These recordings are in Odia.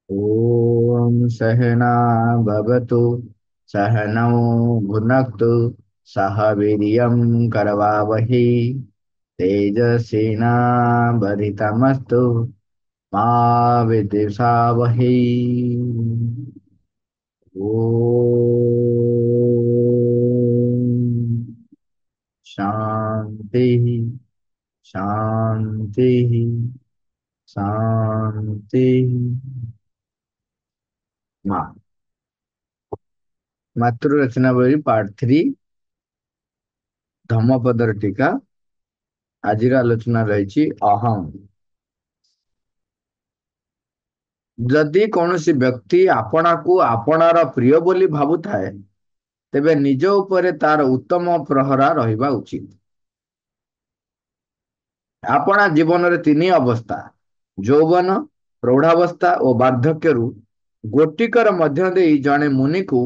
ॐ सहना भवतु सहनौ भुनक्तु सह वीर्यं करवावहै तेजस्विनावधीतमस्तु मा विद्विषावहै। ॐ शांति शांति शांति। माँ मातृ रचना बही पार्ट 3 धम्मपदर टीका। आज आलोचना रही अहम। जदि कौन सी व्यक्ति आपना को आपणार प्रिय बोली भावुए तेबे निज उपरे तार उत्तम प्रहरा रहिबा उचित। आपना जीवन रे तीन अवस्था यौवन प्रौढ़ावस्था और वार्धक्यरु गोटिकर मध्य देई जने मुनि को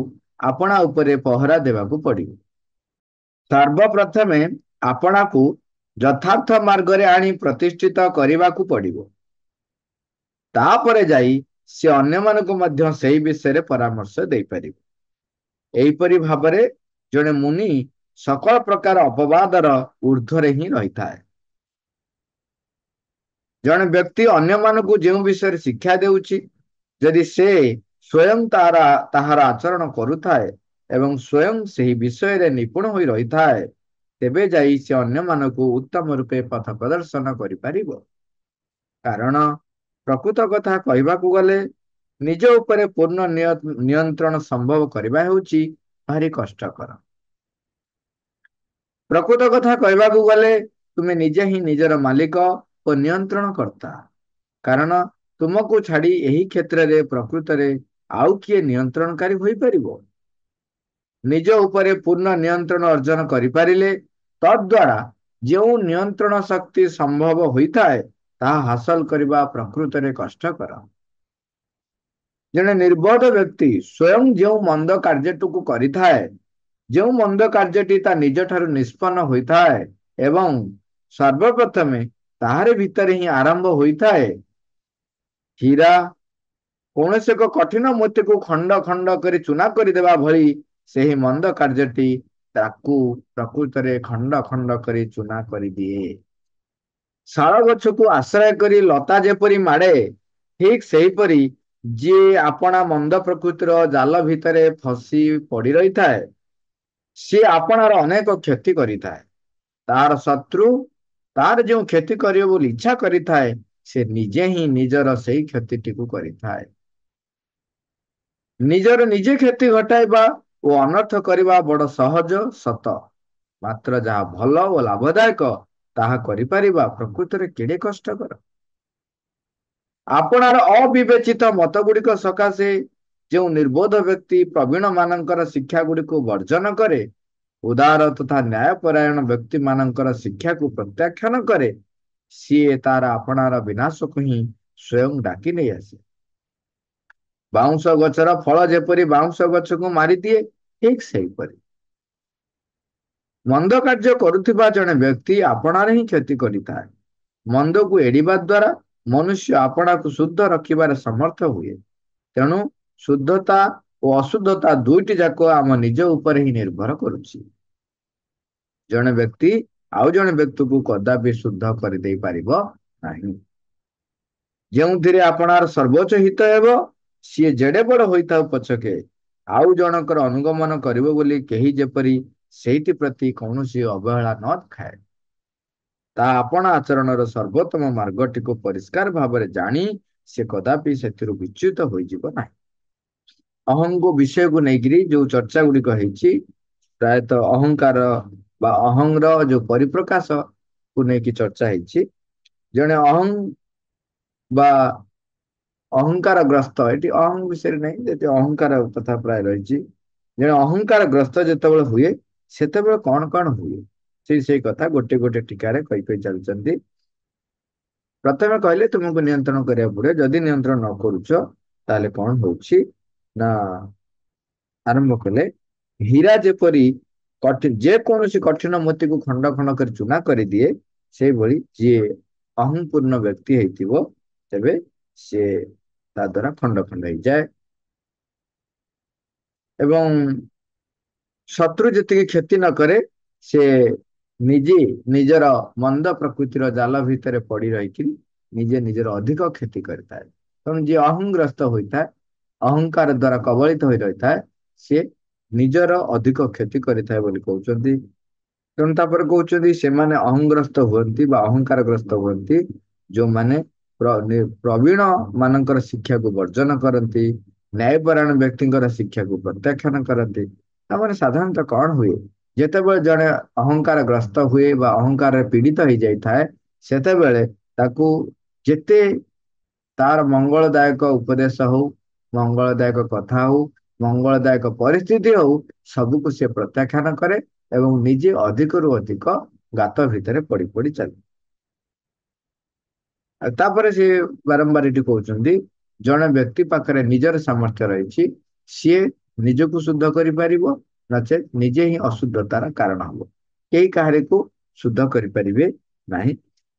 आपना उपरे पहरा देवाकू पड़िबो। सर्वप्रथमे आपना को यथार्थ मार्ग रे आनी प्रतिष्ठित करने पड़िबो। तापरे जाई से अन्य मानक मध्य सही विषय रे परामर्श दे परिबो। एहिपरि भाबरे जने मुनि सकल प्रकार अपवादर ऊर्ध्वरे ही रही थाए। जने व्यक्ति अन्य मानक जो विषय शिक्षा देउछि यदि से स्वयं ताहार आचरण करुथाए एवं स्वयं सही विषय रे निपुण होई रही थाए तेबे जाई से अन्य मानक उत्तम रूपे पथ प्रदर्शन करि परिबो। कारण प्रकृत कथा कहबाकू गले निज उपरे पूर्ण नियंत्रण संभव करबा हेउछि भारी कष्टकर। प्रकृत कथा कहबाकू गले तुमे निजे ही निजर मालिक और नियंत्रण करता। कारण तुमको छाड़ी यही क्षेत्र रे प्रकृत रे आउ किए नियंत्रणकारी होई परिबो। निज उपरे पूर्ण नियंत्रण अर्जन करि पारिले तद्वारा जो नियंत्रण शक्ति संभव होता है ताहा हासिल करबा प्रकृत रे कष्टकर। जने निर्बोध व्यक्ति स्वयं जो मंद कार्यटुकु करिथाए जो मंद कार्यटी ता निज ठारु निष्पन्न होता है एवं सर्वप्रथमे ताहारे भितर ही आरंभ होता है। हीरा कौन से को कठिन मोती को खंड खंड कर चुना कर देवा भली से ही मंद कार्यटी ताकू प्रकृत रे खंड खंड कर चुना कर दिए। शाल गछ को आश्रय करी लता जेपरी माड़े ठीक सेहीपरि जी आपना मंद प्रकृतिर जाल भितरे फसी पड़ी रही थाए सी आपणार अनेक क्षति करी थाए। तार शत्रु तार जो क्षति करियो बोली इच्छा करी थाए से निजे ही निजर सही क्षति को करी थाए। निजर निजे क्षति घटाइबा और अनर्थ करबा बड़ सहज सत मात्र जहा भल और लाभदायक ताहा करि परिबा प्रकृत रे केड़े कष्टकर। आपणार अविवेचित मत गुड़िक सकाशे जो निर्बोध व्यक्ति प्रवीण मानकर शिक्षा गुड़िक वर्जन करे उदार तथा न्यायपरायण व्यक्ति मानकर शिक्षा को प्रत्याख्यान करे सी तार आपणार विनाश को ही स्वयं डाकी नहीं आसे। बाउंश गचर फल जेपरी बाउंश गछ को मारी दिए ठीक सेहीपरि मंद कार्य करुथिबा जने व्यक्ति आपणार ही क्षति करिथाए। मंद को एड़िबा द्वारा मनुष्य आपना को शुद्ध रखिबार समर्थ हुए। तेणु शुद्धता और अशुद्धता दुईटी जाक आम निज उपर ही निर्भर करुछि। जने व्यक्ति आउ जने व्यक्ति को कदापि शुद्ध कर दे पारिबो नाही। जेउथिरे आपणार सर्वोच्च हित हेबो सी जेडे बड़ होइता पछके आउ जनकर अनुगमन करिबो बोली केही जेपरी सेहिति प्रति कौनसी अवहेला न खाए ता आपण आचरणर सर्वोत्तम मार्गटी को परिष्कार भाव जानी से कदापि से विच्युत हो ना। अहंग विषय को लेकर जो चर्चा गुड़िक प्रायतः अहंकार बा अहंग जो परिप्रकाश को लेकिन चर्चा है। जने अहंग बा अहंकार ग्रस्त ये अहंग विषय नहीं जे अहंकार कथा प्राय रही जने अहंकार ग्रस्त जिते हुए से कौन कौन हुए से कथा गोटे गोटे टीकार कही चलती। प्रथमे कहले तुमको नियंत्रण करिया पड़े जदि नियंत्रण न करुच ताले कौन होछि ना आरंभ कले हीरा जेपरी कठिन जे कौन कठिन मोती को खंड खंड कर चुना कर दिए से भली जे अहंपूर्ण व्यक्ति हेतिबो तेबे से ତା ଦ୍ୱାରା ଖଣ୍ଡ ଖଣ୍ଡ ହେଇଯାଏ। ଏବଂ ଶତ୍ରୁ ଯେତିକି କ୍ଷତି ନ କରେ, ସେ ନିଜେ ନିଜର ମନ୍ଦ ପ୍ରକୃତିର ଜାଲ ଭିତରେ ପଡି ରହିକି ନିଜେ ନିଜର ଅଧିକ କ୍ଷତି କରିଥାଏ। ତେଣୁ ଯିଏ ଅହଂଗ୍ରସ୍ତ ହୋଇଥାଏ, ଅହଙ୍କାର ଦ୍ଵାରା କବଳିତ ହୋଇ ରହିଥାଏ, ସିଏ ନିଜର ଅଧିକ କ୍ଷତି କରିଥାଏ ବୋଲି କହୁଛନ୍ତି। ତେଣୁ ତାପରେ କହୁଛନ୍ତି ସେମାନେ ଅହଂଗ୍ରସ୍ତ ହୁଅନ୍ତି ବା ଅହଙ୍କାର ଗ୍ରସ୍ତ ହୁଅନ୍ତି ଯୋଉମାନେ ପ୍ରବୀଣ ମାନଙ୍କର ଶିକ୍ଷାକୁ ବର୍ଜନ କରନ୍ତି, ନ୍ୟାୟପରାୟଣ ବ୍ୟକ୍ତିଙ୍କର ଶିକ୍ଷାକୁ ପ୍ରତ୍ୟାଖ୍ୟାନ କରନ୍ତି। ତାମାନେ ସାଧାରଣତଃ କଣ ହୁଏ, ଯେତେବେଳେ ଜଣେ ଅହଙ୍କାର ଗ୍ରସ୍ତ ହୁଏ ବା ଅହଙ୍କାରରେ ପୀଡିତ ହେଇଯାଇଥାଏ, ସେତେବେଳେ ତାକୁ ଯେତେ ତାର ମଙ୍ଗଳଦାୟକ ଉପଦେଶ ହଉ, ମଙ୍ଗଳଦାୟକ କଥା ହଉ, ମଙ୍ଗଳଦାୟକ ପରିସ୍ଥିତି ହଉ, ସବୁକୁ ସେ ପ୍ରତ୍ୟାଖ୍ୟାନ କରେ ଏବଂ ନିଜେ ଅଧିକରୁ ଅଧିକ ଗାତ ଭିତରେ ପଡି ପଡି ଚାଲେ। ଆଉ ତାପରେ ସେ ବାରମ୍ବାର ଏଠି କହୁଛନ୍ତି, ଜଣେ ବ୍ୟକ୍ତି ପାଖରେ ନିଜର ସାମର୍ଥ୍ୟ ରହିଛି, ସିଏ ନିଜକୁ ଶୁଦ୍ଧ କରିପାରିବ, ନଚେତ୍ ନିଜେ ହିଁ ଅଶୁଦ୍ଧତାର କାରଣ ହବ। କେହି କାହାରିକୁ ଶୁଦ୍ଧ କରିପାରିବେ ନାହିଁ।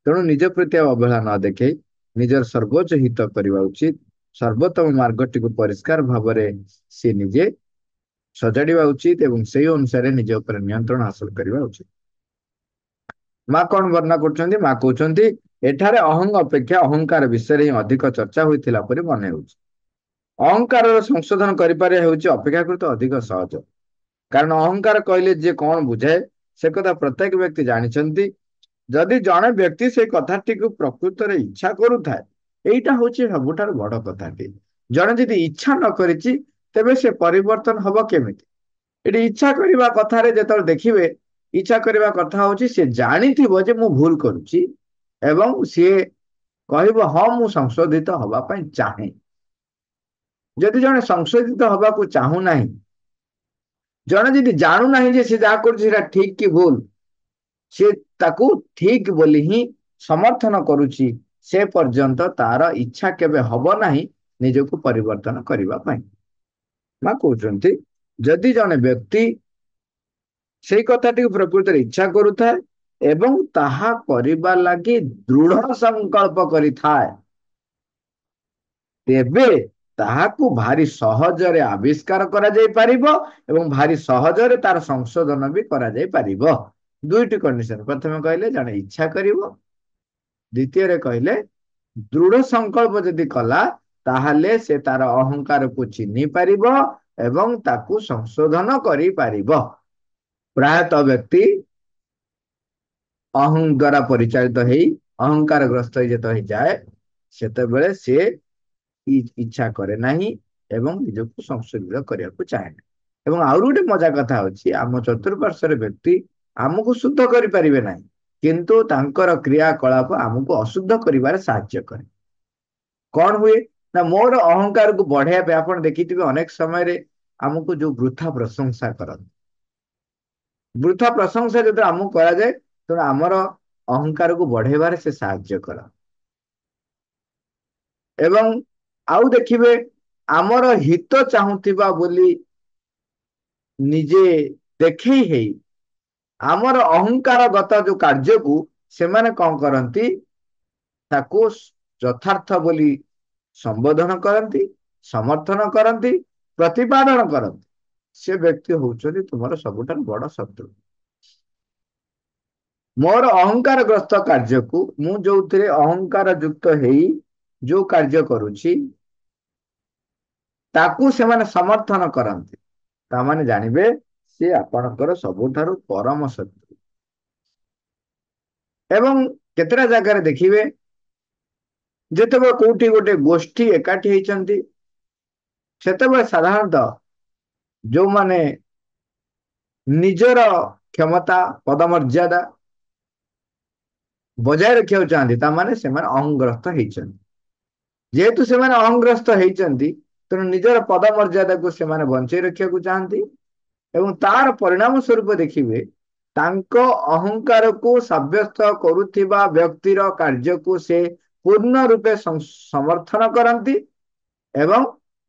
ତେଣୁ ନିଜ ପ୍ରତି ଆଉ ଅବହେଳା ନ ଦେଖେଇ ନିଜର ସର୍ବୋଚ୍ଚ ହିତ କରିବା ଉଚିତ। ସର୍ବୋତ୍ତମ ମାର୍ଗଟିକୁ ପରିଷ୍କାର ଭାବରେ ସେ ନିଜେ ସଜାଡିବା ଉଚିତ ଏବଂ ସେଇ ଅନୁସାରେ ନିଜ ଉପରେ ନିୟନ୍ତ୍ରଣ ହାସଲ କରିବା ଉଚିତ। ମା କଣ ବର୍ଣ୍ଣନା କରୁଛନ୍ତି? ମା କହୁଛନ୍ତି, ଏଠାରେ ଅହଂ ଅପେକ୍ଷା ଅହଙ୍କାର ବିଷୟରେ ହିଁ ଅଧିକ ଚର୍ଚ୍ଚା ହୋଇଥିଲା ପରି ମନେ ହେଉଛି। ଅହଙ୍କାରର ସଂଶୋଧନ କରିପାରିବା ହେଉଛି ଅପେକ୍ଷାକୃତ ଅଧିକ ସହଜ। କାରଣ ଅହଙ୍କାର କହିଲେ ଯିଏ କଣ ବୁଝାଏ, ସେ କଥା ପ୍ରତ୍ୟେକ ବ୍ୟକ୍ତି ଜାଣିଛନ୍ତି। ଯଦି ଜଣେ ବ୍ୟକ୍ତି ସେଇ କଥାଟିକୁ ପ୍ରକୃତରେ ଇଚ୍ଛା କରୁଥାଏ, ଏଇଟା ହଉଛି ସବୁଠାରୁ ବଡ କଥାଟି। ଜଣେ ଯଦି ଇଚ୍ଛା ନ କରିଛି, ତେବେ ସେ ପରିବର୍ତ୍ତନ ହବ କେମିତି? ଏଠି ଇଚ୍ଛା କରିବା କଥାରେ ଯେତେବେଳେ ଦେଖିବେ, ଇଚ୍ଛା କରିବା କଥା ହଉଛି ସେ ଜାଣିଥିବ ଯେ ମୁଁ ଭୁଲ କରୁଛି ଏବଂ ସିଏ କହିବ ହଁ ମୁଁ ସଂଶୋଧିତ ହବା ପାଇଁ ଚାହେଁ। ଯଦି ଜଣେ ସଂଶୋଧିତ ହବାକୁ ଚାହୁଁନାହିଁ, ଜଣେ ଯଦି ଜାଣୁନାହିଁ ଯେ ସେ ଯାହା କରୁଛି ସେଟା ଠିକ କି ଭୁଲ, ସେ ତାକୁ ଠିକ ବୋଲି ହିଁ ସମର୍ଥନ କରୁଛି, ସେ ପର୍ଯ୍ୟନ୍ତ ତାର ଇଚ୍ଛା କେବେ ହବ ନାହିଁ ନିଜକୁ ପରିବର୍ତ୍ତନ କରିବା ପାଇଁ। ମା କହୁଛନ୍ତି, ଯଦି ଜଣେ ବ୍ୟକ୍ତି ସେଇ କଥାଟିକୁ ପ୍ରକୃତରେ ଇଚ୍ଛା କରୁଥାଏ ଏବଂ ତାହା କରିବା ଲାଗି ଦୃଢ ସଂକଳ୍ପ କରିଥାଏ, ତେବେ ତାହାକୁ ଭାରି ସହଜରେ ଆବିଷ୍କାର କରାଯାଇ ପାରିବ ଏବଂ ଭାରି ସହଜରେ ତାର ସଂଶୋଧନ ବି କରାଯାଇ ପାରିବ। ଦୁଇଟି କଣ୍ଡିସନ, ପ୍ରଥମେ କହିଲେ ଜଣେ ଇଚ୍ଛା କରିବ, ଦ୍ୱିତୀୟରେ କହିଲେ ଦୃଢ ସଂକଳ୍ପ ଯଦି କଲା, ତାହେଲେ ସେ ତାର ଅହଙ୍କାରକୁ ଚିହ୍ନି ପାରିବ ଏବଂ ତାକୁ ସଂଶୋଧନ କରିପାରିବ। ପ୍ରାୟତଃ ବ୍ୟକ୍ତି ଅହଂ ଦ୍ଵାରା ପରିଚାଳିତ ହେଇ ଅହଙ୍କାର ଗ୍ରସ୍ତ ଯେତେବେଳେ ଯାଏ, ସେତେବେଳେ ସେ ଇଚ୍ଛା କରେ ନାହିଁ ଏବଂ ନିଜକୁ ସଂଶୋଧିତ କରିବାକୁ ଚାହେଁ। ଏବଂ ଆହୁରି ଗୋଟେ ମଜା କଥା ହଉଛି, ଆମ ଚତୁଃପାର୍ଶ୍ୱରେ ବ୍ୟକ୍ତି ଆମକୁ ଶୁଦ୍ଧ କରିପାରିବେ ନାହିଁ, କିନ୍ତୁ ତାଙ୍କର କ୍ରିୟାକଳାପ ଆମକୁ ଅଶୁଦ୍ଧ କରିବାରେ ସାହାଯ୍ୟ କରେ। କଣ ହୁଏ ନା, ମୋର ଅହଙ୍କାରକୁ ବଢେଇବା ପାଇଁ ଆପଣ ଦେଖିଥିବେ ଅନେକ ସମୟରେ ଆମକୁ ଯୋଉ ବୃଥା ପ୍ରଶଂସା କରନ୍ତି, ବୃଥା ପ୍ରଶଂସା ଯେତେବେଳେ ଆମକୁ କରାଯାଏ, ତେଣୁ ଆମର ଅହଙ୍କାରକୁ ବଢେଇବାରେ ସେ ସାହାଯ୍ୟ କର। ଏବଂ ଆଉ ଦେଖିବେ, ଆମର ହିତ ଚାହୁଁଥିବା ବୋଲି ନିଜେ ଦେଖେଇ ହେଇ ଆମର ଅହଙ୍କାରଗତ ଯୋଉ କାର୍ଯ୍ୟକୁ ସେମାନେ କଣ କରନ୍ତି, ତାକୁ ଯଥାର୍ଥ ବୋଲି ସମ୍ବୋଧନ କରନ୍ତି, ସମର୍ଥନ କରନ୍ତି, ପ୍ରତିପାଦନ କରନ୍ତି। ସେ ବ୍ୟକ୍ତି ହଉଛନ୍ତି ତୁମର ସବୁଠାରୁ ବଡ ଶତ୍ରୁ। ମୋର ଅହଙ୍କାର ଗ୍ରସ୍ତ କାର୍ଯ୍ୟକୁ ମୁଁ ଯୋଉଥିରେ ଅହଙ୍କାର ଯୁକ୍ତ ହେଇ ଯୋଉ କାର୍ଯ୍ୟ କରୁଛି, ତାକୁ ସେମାନେ ସମର୍ଥନ କରନ୍ତି, ତାମାନେ ଜାଣିବେ ସେ ଆପଣଙ୍କର ସବୁଠାରୁ ପରମ ଶତ୍ରୁ। ଏବଂ କେତେଟା ଜାଗାରେ ଦେଖିବେ, ଯେତେବେଳେ କୋଉଠି ଗୋଟେ ଗୋଷ୍ଠୀ ଏକାଠି ହେଇଛନ୍ତି, ସେତେବେଳେ ସାଧାରଣତଃ ଯୋଉମାନେ ନିଜର କ୍ଷମତା ପଦମର୍ଯ୍ୟାଦା ବଜାୟ ରଖିବାକୁ ଚାହାନ୍ତି, ତାମାନେ ସେମାନେ ଅହଂଗ୍ରସ୍ତ ହେଇଛନ୍ତି। ଯେହେତୁ ସେମାନେ ଅହଂଗ୍ରସ୍ତ ହେଇଛନ୍ତି, ତେଣୁ ନିଜର ପଦମର୍ଯ୍ୟାଦାକୁ ସେମାନେ ବଞ୍ଚେଇ ରଖିବାକୁ ଚାହାନ୍ତି ଏବଂ ତାର ପରିଣାମ ସ୍ୱରୂପ ଦେଖିବେ, ତାଙ୍କ ଅହଙ୍କାରକୁ ସାବ୍ୟସ୍ତ କରୁଥିବା ବ୍ୟକ୍ତିର କାର୍ଯ୍ୟକୁ ସେ ପୂର୍ଣ୍ଣ ରୂପେ ସମର୍ଥନ କରନ୍ତି ଏବଂ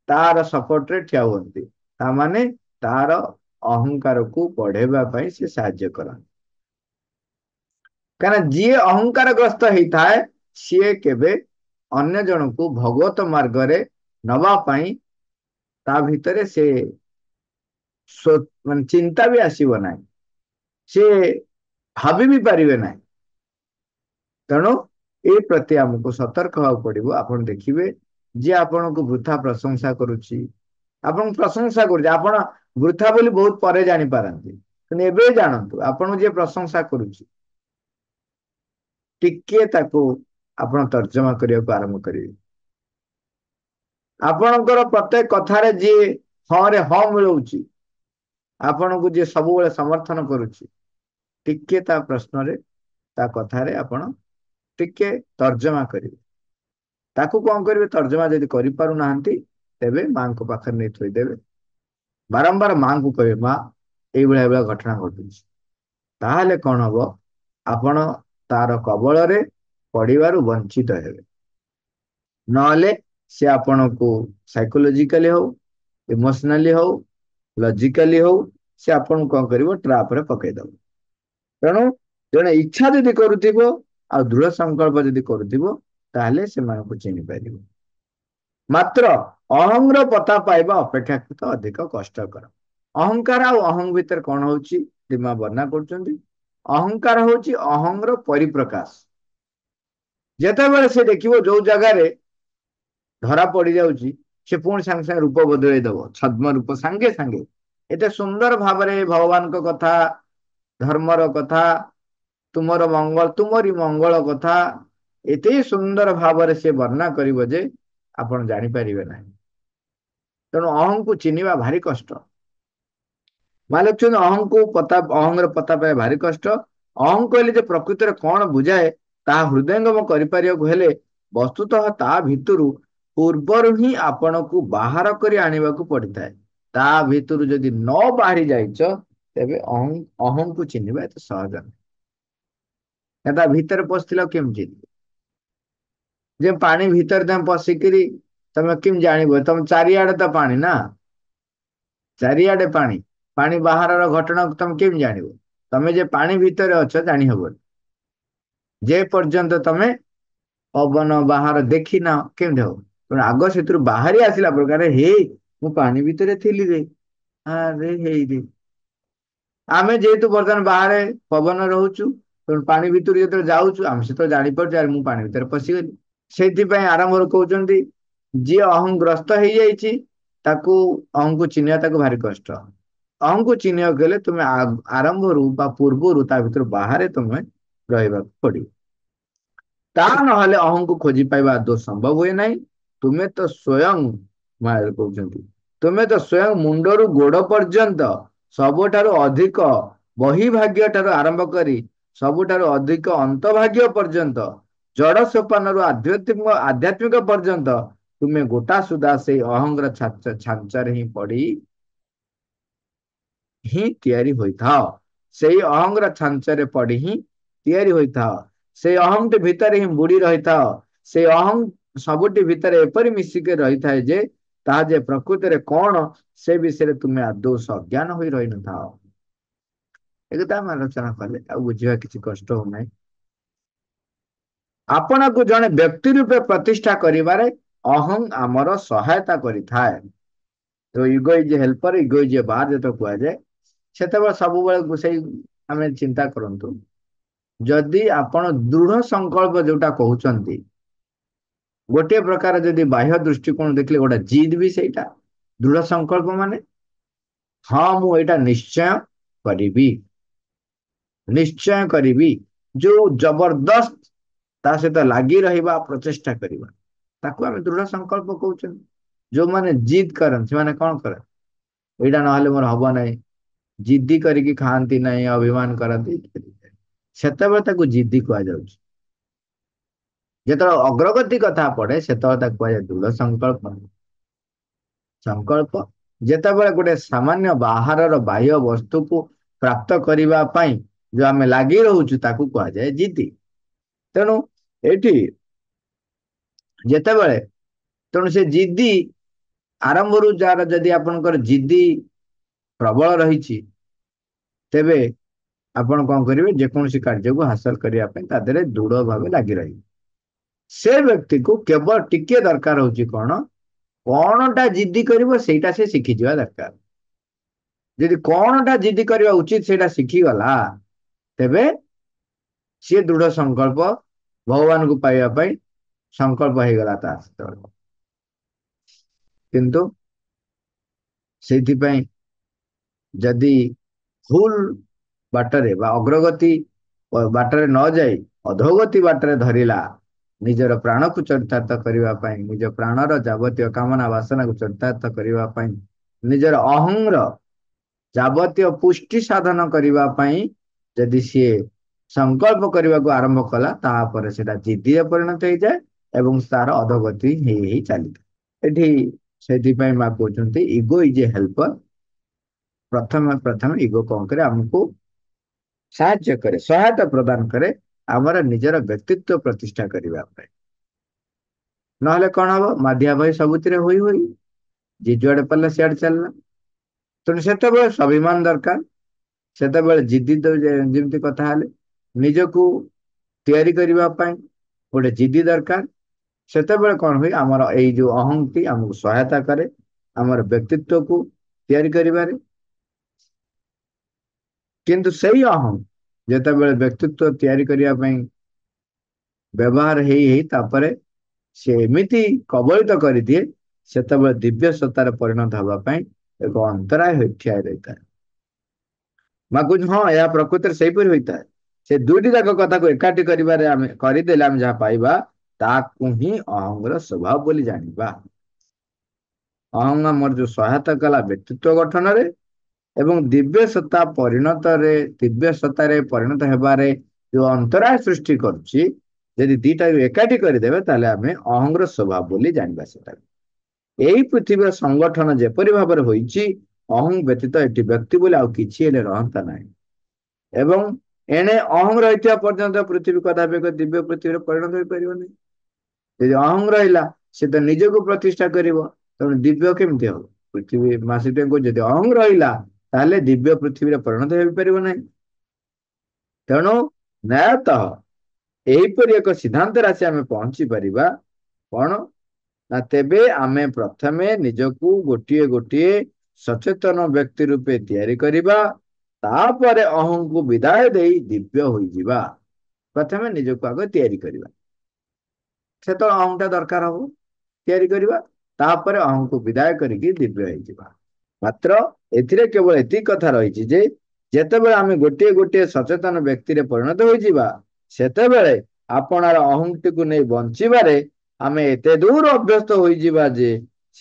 ତାର ସପୋର୍ଟରେ ଠିଆ ହୁଅନ୍ତି। ତାମାନେ ତାର ଅହଙ୍କାରକୁ ବଢେଇବା ପାଇଁ ସେ ସାହାଯ୍ୟ କରନ୍ତି। କାରଣ ଯିଏ ଅହଙ୍କାର ଗ୍ରସ୍ତ ହେଇଥାଏ, ସିଏ କେବେ ଅନ୍ୟ ଜଣଙ୍କୁ ଭଗବତ ମାର୍ଗରେ ନବା ପାଇଁ ତା ଭିତରେ ସେ ମାନେ ଚିନ୍ତା ବି ଆସିବ ନାହିଁ, ସେ ଭାବି ବି ପାରିବେ ନାହିଁ। ତେଣୁ ଏ ପ୍ରତି ଆମକୁ ସତର୍କ ହେବାକୁ ପଡିବ। ଆପଣ ଦେଖିବେ ଯିଏ ଆପଣଙ୍କୁ ବୃଥା ପ୍ରଶଂସା କରୁଛି, ଆପଣଙ୍କୁ ପ୍ରଶଂସା କରୁଛି, ଆପଣ ବୃଥା ବୋଲି ବହୁତ ପରେ ଜାଣିପାରନ୍ତି, କିନ୍ତୁ ଏବେ ଜାଣନ୍ତୁ ଆପଣଙ୍କୁ ଯିଏ ପ୍ରଶଂସା କରୁଛି, ଟିକେ ତାକୁ ଆପଣ ତର୍ଜମା କରିବାକୁ ଆରମ୍ଭ କରିବେ। ଆପଣଙ୍କର ପ୍ରତ୍ୟେକ କଥାରେ ଯିଏ ହଁ ରେ ହଁ ମିଳଉଛି, ଆପଣଙ୍କୁ ଯିଏ ସବୁବେଳେ ସମର୍ଥନ କରୁଛି, ଟିକେ ତା ପ୍ରଶ୍ନରେ, ତା କଥାରେ ଆପଣ ଟିକେ ତର୍ଜମା କରିବେ। ତାକୁ କଣ କରିବେ? ତର୍ଜମା ଯଦି କରିପାରୁନାହାନ୍ତି, ତେବେ ମାଙ୍କ ପାଖରେ ନେଇ ଥୋଇଦେବେ। ବାରମ୍ବାର ମାଙ୍କୁ କହିବେ, ମା ଏଇଭଳିଆ ଏଇଭଳିଆ ଘଟଣା ଘଟୁଛି। ତାହେଲେ କଣ ହବ? ଆପଣ ତାର କବଳରେ ପଡିବାରୁ ବଞ୍ଚିତ ହେବେ। ନହେଲେ ସେ ଆପଣଙ୍କୁ ସାଇକୋଲୋଜିକାଲି ହଉ, ଇମୋସନାଲି ହଉ, ଲଜିକାଲି ହଉ, ସେ ଆପଣଙ୍କୁ କଣ କରିବ? ଟ୍ରାପ ରେ ପକେଇଦବ। ତେଣୁ ଜଣେ ଇଚ୍ଛା ଯଦି କରୁଥିବ ଆଉ ଦୃଢ ସଂକଳ୍ପ ଯଦି କରୁଥିବ, ତାହେଲେ ସେମାନଙ୍କୁ ଚିହ୍ନି ପାରିବ। ମାତ୍ର ଅହଂର ପତା ପାଇବା ଅପେକ୍ଷାକୃତ ଅଧିକ କଷ୍ଟକର। ଅହଂକାର ଆଉ ଅହଂ ଭିତରେ କଣ ହଉଛି? ଦିମା ବର୍ଣ୍ଣନା କରୁଛନ୍ତି। ଅହଂକାର ହଉଛି ଅହଂର ପରିପ୍ରକାଶ। ଯେତେବେଳେ ସେ ଦେଖିବ ଯୋଉ ଜାଗାରେ ଧରା ପଡି ଯାଉଛି, ସେ ପୁଣି ସାଙ୍ଗେ ସାଙ୍ଗେ ରୂପ ବଦଳେଇ ଦବ, ଛଦ୍ମ ରୂପ ସାଙ୍ଗେ ସାଙ୍ଗେ। ଏତେ ସୁନ୍ଦର ଭାବରେ ଭଗବାନଙ୍କ କଥା, ଧର୍ମର କଥା, ତୁମର ମଙ୍ଗଳ, ତୁମରି ମଙ୍ଗଳ କଥା ଏତେ ସୁନ୍ଦର ଭାବରେ ସେ ବର୍ଣ୍ଣନା କରିବ ଯେ ଆପଣ ଜାଣିପାରିବେ ନାହିଁ। ତେଣୁ ଅହଂକୁ ଚିହ୍ନିବା ଭାରି କଷ୍ଟ। ମହାଲକ୍ଷ୍ମୀ ଅହଂର ପତା ପାଇବା ଭାରି କଷ୍ଟ। ଅହଂ କହିଲେ ଯେ ପ୍ରକୃତିରେ କଣ ବୁଝାଏ, ତାହା ହୃଦୟଙ୍ଗମ କରିପାରିବାକୁ ହେଲେ ବସ୍ତୁତଃ ତା ଭିତରୁ ପୂର୍ବରୁ ହିଁ ଆପଣଙ୍କୁ ବାହାର କରି ଆଣିବାକୁ ପଡିଥାଏ। ତା ଭିତରୁ ଯଦି ନ ବାହାରି ଯାଇଛ, ତେବେ ଅହଂକୁ ଚିହ୍ନିବା ଏତେ ସହଜ ନୁହେଁ। ତା ଭିତରେ ପଶିଥିଲ କେମିତି? ଯେ ପାଣି ଭିତରେ ତମେ ପଶିକିରି ତମେ କେମିତି ଜାଣିବ? ତମେ ଚାରିଆଡେ ତ ପାଣି ନା, ଚାରିଆଡେ ପାଣି, ପାଣି ବାହାରର ଘଟଣାକୁ ତମେ କେମିତି ଜାଣିବ? ତମେ ଯେ ପାଣି ଭିତରେ ଅଛ ଜାଣିହବନି। ଯେ ପର୍ଯ୍ୟନ୍ତ ତମେ ପବନ ବାହାର ଦେଖିନା, କେମିତି ହବ? ତେଣୁ ଆଗ ସେଥିରୁ ବାହାରି ଆସିଲା ପ୍ରକାର, ହେ ମୁଁ ପାଣି ଭିତରେ ଥିଲି ରେ, ଆରେ ହେଇରେ। ଆମେ ଯେହେତୁ ବର୍ତ୍ତମାନ ବାହାରେ ପବନ ରହୁଛୁ, ତେଣୁ ପାଣି ଭିତରୁ ଯେତେବେଳେ ଯାଉଛୁ, ଆମେ ସେତେବେଳେ ଜାଣିପାରୁଛୁ ଆରେ ମୁଁ ପାଣି ଭିତରେ ପଶିଗଲି। ସେଇଥିପାଇଁ ଆରମ୍ଭରୁ କହୁଛନ୍ତି, ଯିଏ ଅହଂଗ୍ରସ୍ତ ହେଇଯାଇଛି, ତାକୁ ଅହଂକୁ ଚିହ୍ନିବା ତାକୁ ଭାରି କଷ୍ଟ। ଅହଂକୁ ଚିହ୍ନିବାକୁ ଗଲେ ତୁମେ ଆରମ୍ଭରୁ ବା ପୂର୍ବରୁ ତା ଭିତରୁ ବାହାରେ ତୁମେ ରହିବାକୁ ପଡିବ। ତା ନହେଲେ ଅହଂକୁ ଖୋଜି ପାଇବା ଆଦୌ ସମ୍ଭବ ହୁଏ ନାହିଁ। ତୁମେ ତ ସ୍ଵୟଂ, ମହାବୀର କହୁଛନ୍ତି, ତୁମେ ତ ସ୍ଵୟଂ ମୁଣ୍ଡରୁ ଗୋଡ ପର୍ଯ୍ୟନ୍ତ ସବୁଠାରୁ ଅଧିକ ବହିଭାଗ୍ୟ ଠାରୁ ଆରମ୍ଭ କରି ସବୁଠାରୁ ଅଧିକ ଅନ୍ତଭାଗ୍ୟ ପର୍ଯ୍ୟନ୍ତ, ଜଡ ସୋପାନରୁ ଆଧ୍ୟାତ୍ମିକ ପର୍ଯ୍ୟନ୍ତ ତୁମେ ଗୋଟା ସୁଧା ସେଇ ଅହଂର ଛାଞ୍ଚରେ ହିଁ ପଡି ହିଁ ତିଆରି ହୋଇଥାଅ। ସେଇ ଅହଂର ଛାଞ୍ଚରେ ପଡି ହିଁ ତିଆରି ହୋଇଥାଅ। ସେଇ ଅହଂଟି ଭିତରେ ହିଁ ବୁଡି ରହିଥାଅ। ସେଇ ଅହଂ ସବୁଠି ଭିତରେ ଏପରି ମିଶିକି ରହିଥାଏ ଯେ ତାହା ଯେ ପ୍ରକୃତିରେ କଣ, ସେ ବିଷୟରେ ତୁମେ ଆଦୌ ସଜ୍ଞାନ ହୋଇ ରହିନଥାଅ। ଏ କଥା ଆମେ ଆଲୋଚନା କଲେ ଆଉ ବୁଝିବା କିଛି କଷ୍ଟ ହଉନାହିଁ। ଆପଣଙ୍କୁ ଜଣେ ବ୍ୟକ୍ତି ରୂପେ ପ୍ରତିଷ୍ଠା କରିବାରେ ଅହଂ ଆମର ସହାୟତା କରିଥାଏ। ତ ego is helper, ego is ବାହାର ଯେତେବେଳେ କୁହାଯାଏ, ସେତେବେଳେ ସବୁବେଳେ ସେଇ ଆମେ ଚିନ୍ତା କରନ୍ତୁ, ଯଦି ଆପଣ ଦୃଢ ସଂକଳ୍ପ ଯୋଉଟା କହୁଛନ୍ତି, ଗୋଟିଏ ପ୍ରକାର ଯଦି ବାହ୍ୟ ଦୃଷ୍ଟିକୋଣ ଦେଖିଲେ ଗୋଟେ ଜିଦ୍ ବି ସେଇଟା। ଦୃଢ ସଂକଳ୍ପ ମାନେ ହଁ ମୁଁ ଏଇଟା ନିଶ୍ଚୟ କରିବି, ନିଶ୍ଚୟ କରିବି। ଯୋଉ ଜବରଦସ୍ତ ତା ସହିତ ଲାଗି ରହିବା, ପ୍ରଚେଷ୍ଟା କରିବା, ତାକୁ ଆମେ ଦୃଢ ସଂକଳ୍ପ କହୁଛନ୍ତି। ଯୋଉମାନେ ଜିଦ୍ କରନ୍ତି, ସେମାନେ କଣ କରନ୍ତି? ଏଇଟା ନହେଲେ ମୋର ହବ ନାହିଁ, ଜିଦ୍ଦି କରିକି ଖାଆନ୍ତି ନାହିଁ, ଅଭିମାନ କରନ୍ତି, ସେତେବେଳେ ତାକୁ ଜିଦ୍ଦି କୁହାଯାଉଛି। ଯେତେବେଳେ ଅଗ୍ରଗତି କଥା ପଡେ, ସେତେବେଳେ ତାକୁ କୁହାଯାଏ ଦୃଢ ସଂକଳ୍ପ। ସଂକଳ୍ପ ଯେତେବେଳେ ଗୋଟେ ସାମାନ୍ୟ ବାହାରର ବାହ୍ୟ ବସ୍ତୁକୁ ପ୍ରାପ୍ତ କରିବା ପାଇଁ ଯୋଉ ଆମେ ଲାଗି ରହୁଛୁ, ତାକୁ କୁହାଯାଏ ଜିଦ୍ଦି। ତେଣୁ ଏଇଠି ଯେତେବେଳେ, ତେଣୁ ସେ ଜିଦ୍ଦି ଆରମ୍ଭରୁ ଯାହାର ଯଦି ଆପଣଙ୍କର ଜିଦ୍ଦି ପ୍ରବଳ ରହିଛି, ତେବେ ଆପଣ କଣ କରିବେ? ଯେକୌଣସି କାର୍ଯ୍ୟକୁ ହାସଲ କରିବା ପାଇଁ ତା ଦେହରେ ଦୃଢ ଭାବେ ଲାଗି ରହିବେ। ସେ ବ୍ୟକ୍ତିକୁ କେବଳ ଟିକେ ଦରକାର ହଉଛି କଣ? କଣଟା ଜିଦି କରିବ ସେଇଟା ସେ ଶିଖିଯିବା ଦରକାର। ଯଦି କଣଟା ଜିଦି କରିବା ଉଚିତ ସେଇଟା ଶିଖିଗଲା, ତେବେ ସିଏ ଦୃଢ ସଂକଳ୍ପ ଭଗବାନଙ୍କୁ ପାଇବା ପାଇଁ ସଂକଳ୍ପ ହେଇଗଲା ତା ସେତେବେଳେ। କିନ୍ତୁ ସେଇଥିପାଇଁ ଯଦି ଭୁଲ ବାଟରେ ବା ଅଗ୍ରଗତି ବାଟରେ ନ ଯାଇ ଅଧୋଗତି ବାଟରେ ଧରିଲା, ନିଜର ପ୍ରାଣକୁ ଚରିତାର୍ଥ କରିବା ପାଇଁ, ନିଜ ପ୍ରାଣର ଯାବତୀୟ କାମନା ବାସନାକୁ ଚରିତାର୍ଥ କରିବା ପାଇଁ, ନିଜର ଅହଂର ଯାବତୀୟ ପୁଷ୍ଟି ସାଧନ କରିବା ପାଇଁ ଯଦି ସିଏ ସଂକଳ୍ପ କରିବାକୁ ଆରମ୍ଭ କଲା, ତାପରେ ସେଟା ଜିଦିରେ ପରିଣତ ହେଇଯାଏ ଏବଂ ତାର ଅଧୋଗତି ହେଇ ହେଇ ଚାଲିଥାଏ। ଏଠି ସେଥିପାଇଁ ମା କହୁଛନ୍ତି ଇଗୋ ଇଜ ଏ ହେଲ୍ପର। ପ୍ରଥମେ ପ୍ରଥମେ ଇଗୋ କଣ କରେ, ଆମକୁ ସାହାଯ୍ୟ କରେ, ସହାୟତା ପ୍ରଦାନ କରେ ଆମର ନିଜର ବ୍ୟକ୍ତିତ୍ୱ ପ୍ରତିଷ୍ଠା କରିବା ପାଇଁ। ନହେଲେ କଣ ହବ, ମାଧିଆ ଭାଇ ସବୁଥିରେ ହୋଇ ହୋଇ ଯିଏ ଯୁଆଡେ ପାରିଲା ସିଆଡେ ଚାଲିଲା। ତେଣୁ ସେତେବେଳେ ସ୍ୱାଭିମାନ ଦରକାର, ସେତେବେଳେ ଜିଦି ଯେମିତି କଥା ହେଲେ ନିଜକୁ ତିଆରି କରିବା ପାଇଁ ଗୋଟେ ଜିଦି ଦରକାର। ସେତେବେଳେ କଣ ହୁଏ, ଆମର ଏଇ ଯୋଉ ଅହଂଟି ଆମକୁ ସହାୟତା କରେ ଆମର ବ୍ୟକ୍ତିତ୍ୱକୁ ତିଆରି କରିବାରେ। କିନ୍ତୁ ସେଇ ଅହଂ ଯେତେବେଳେ ବ୍ୟକ୍ତିତ୍ୱ ତିଆରି କରିବା ପାଇଁ ବ୍ୟବହାର ହେଇ ହେଇ ତାପରେ ସେ ଏମିତି କବଳିତ କରିଦିଏ, ସେତେବେଳେ ଦିବ୍ୟ ସତ୍ତାରେ ପରିଣତ ହେବା ପାଇଁ ଏକ ଅନ୍ତରାୟ ହୋଇ ଠିଆ ରହିଥାଏ। ମା କହୁଛି ହଁ, ଏହା ପ୍ରକୃତିରେ ସେହିପରି ହୋଇଥାଏ। ସେ ଦୁଇଟି ଯାକ କଥାକୁ ଏକାଠି କରିବାରେ ଆମେ କରିଦେଲେ ଆମେ ଯାହା ପାଇବା ତାକୁ ହିଁ ଅହଂର ସ୍ୱଭାବ ବୋଲି ଜାଣିବା। ଅହଂ ଆମର ଯୋଉ ସହାୟତା କଲା ବ୍ୟକ୍ତିତ୍ୱ ଗଠନରେ ଏବଂ ଦିବ୍ୟ ସତ୍ତା ପରିଣତରେ, ଦିବ୍ୟ ସତ୍ତାରେ ପରିଣତ ହେବାରେ ଯୋଉ ଅନ୍ତରାୟ ସୃଷ୍ଟି କରୁଛି, ଯଦି ଦିଟାକୁ ଏକାଠି କରିଦେବେ ତାହେଲେ ଆମେ ଅହଂର ସ୍ୱଭାବ ବୋଲି ଜାଣିବା ସେଟା। ଏଇ ପୃଥିବୀର ସଂଗଠନ ଯେପରି ଭାବରେ ହୋଇଛି, ଅହଂ ବ୍ୟତୀତ ଏଠି ବ୍ୟକ୍ତି ବୋଲି ଆଉ କିଛି ହେଲେ ରହନ୍ତା ନାହିଁ। ଏବଂ ଏଣେ ଅହଂ ରହିଥିବା ପର୍ଯ୍ୟନ୍ତ ପୃଥିବୀ କଦାପି ଏକ ଦିବ୍ୟ ପୃଥିବୀରେ ପରିଣତ ହୋଇପାରିବନି। ଯଦି ଅହଂ ରହିଲା, ସେ ତ ନିଜକୁ ପ୍ରତିଷ୍ଠା କରିବ, ତେଣୁ ଦିବ୍ୟ କେମିତି ହବ? ପୃଥିବୀ ମାସିକଙ୍କୁ ଯଦି ଅହଂ ରହିଲା, ତାହେଲେ ଦିବ୍ୟ ପୃଥିବୀରେ ପରିଣତ ହେଇପାରିବ ନାହିଁ। ତେଣୁ ନ୍ୟାୟତଃ ଏହିପରି ଏକ ସିଦ୍ଧାନ୍ତରେ ଆସି ଆମେ ପହଞ୍ଚି ପାରିବା କଣ ନା, ତେବେ ଆମେ ପ୍ରଥମେ ନିଜକୁ ଗୋଟିଏ ଗୋଟିଏ ସଚେତନ ବ୍ୟକ୍ତି ରୂପେ ତିଆରି କରିବା, ତାପରେ ଅହଂକୁ ବିଦାୟ ଦେଇ ଦିବ୍ୟ ହୋଇଯିବା। ପ୍ରଥମେ ନିଜକୁ ଆଗ ତିଆରି କରିବା, ସେତେବେଳେ ଅହଂଟା ଦରକାର ହବ ତିଆରି କରିବା, ତାପରେ ଅହଂକୁ ବିଦାୟ କରିକି ଦିବ୍ୟ ହେଇଯିବା। ମାତ୍ର ଏଥିରେ କେବଳ ଏତିକି କଥା ରହିଛି ଯେ ଯେତେବେଳେ ଆମେ ଗୋଟିଏ ଗୋଟିଏ ସଚେତନ ବ୍ୟକ୍ତିରେ ପରିଣତ ହୋଇଯିବା, ସେତେବେଳେ ଆପଣାର ଅହଂଟିକୁ ନେଇ ବଞ୍ଚିବାରେ ଆମେ ଏତେ ଦୂର ଅଭ୍ୟସ୍ତ ହୋଇଯିବା ଯେ